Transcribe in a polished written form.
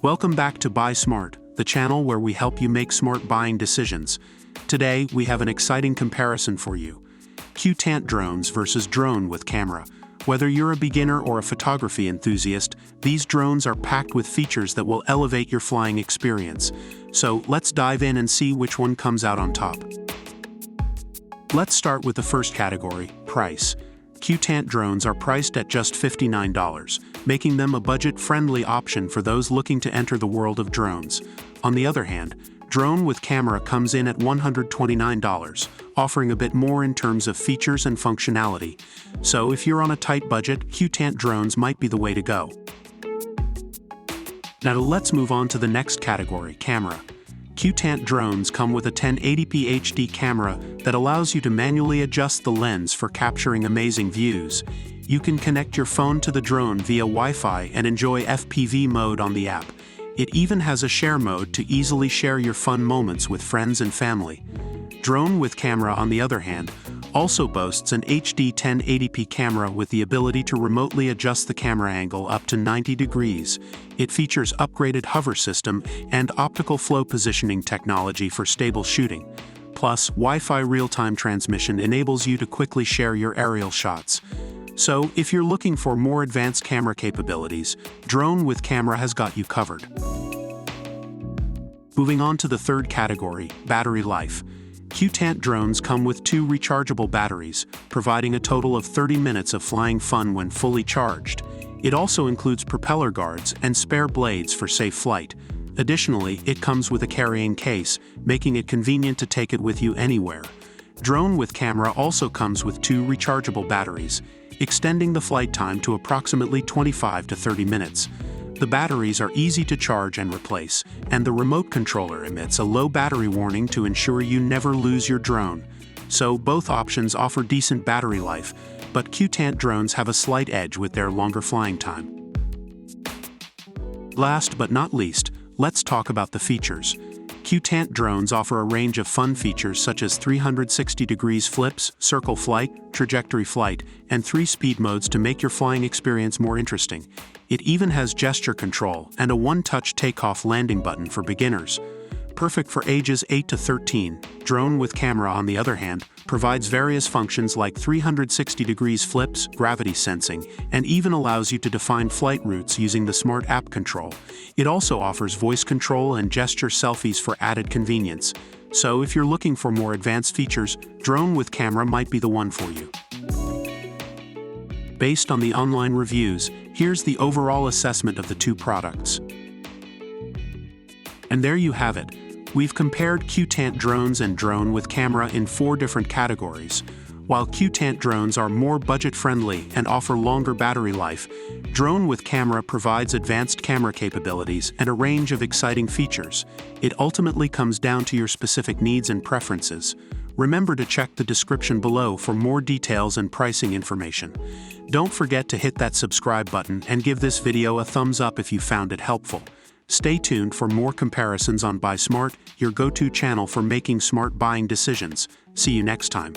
Welcome back to Buy Smart, the channel where we help you make smart buying decisions. Today, we have an exciting comparison for you. CuteAnt Drones versus drone with camera. Whether you're a beginner or a photography enthusiast, these drones are packed with features that will elevate your flying experience. So let's dive in and see which one comes out on top. Let's start with the first category, price. CuteAnt drones are priced at just $59, making them a budget-friendly option for those looking to enter the world of drones. On the other hand, drone with camera comes in at $129, offering a bit more in terms of features and functionality. So if you're on a tight budget, CuteAnt drones might be the way to go. Now let's move on to the next category, camera. CuteAnt drones come with a 1080p HD camera that allows you to manually adjust the lens for capturing amazing views. You can connect your phone to the drone via Wi-Fi and enjoy FPV mode on the app. It even has a share mode to easily share your fun moments with friends and family. Drone with camera, on the other hand, also boasts an HD 1080p camera with the ability to remotely adjust the camera angle up to 90 degrees. It features upgraded hover system and optical flow positioning technology for stable shooting. Plus, Wi-Fi real-time transmission enables you to quickly share your aerial shots. So, if you're looking for more advanced camera capabilities, drone with camera has got you covered. Moving on to the third category, battery life. CuteAnt drones come with 2 rechargeable batteries, providing a total of 30 minutes of flying fun when fully charged. It also includes propeller guards and spare blades for safe flight. Additionally, it comes with a carrying case, making it convenient to take it with you anywhere. Drone with camera also comes with 2 rechargeable batteries, extending the flight time to approximately 25 to 30 minutes. The batteries are easy to charge and replace, and the remote controller emits a low battery warning to ensure you never lose your drone. So both options offer decent battery life, but CuteAnt drones have a slight edge with their longer flying time. Last but not least, let's talk about the features. CuteAnt drones offer a range of fun features such as 360 degrees flips, circle flight, trajectory flight, and 3 speed modes to make your flying experience more interesting. It even has gesture control and a one-touch takeoff landing button for beginners. Perfect for ages 8 to 13, drone with camera, on the other hand, provides various functions like 360 degrees flips, gravity sensing, and even allows you to define flight routes using the smart app control. It also offers voice control and gesture selfies for added convenience. So if you're looking for more advanced features, drone with camera might be the one for you. Based on the online reviews, here's the overall assessment of the 2 products. And there you have it. We've compared CuteAnt drones and drone with camera in 4 different categories. While CuteAnt drones are more budget-friendly and offer longer battery life, drone with camera provides advanced camera capabilities and a range of exciting features. It ultimately comes down to your specific needs and preferences. Remember to check the description below for more details and pricing information. Don't forget to hit that subscribe button and give this video a thumbs up if you found it helpful. Stay tuned for more comparisons on Buy Smart, your go-to channel for making smart buying decisions. See you next time.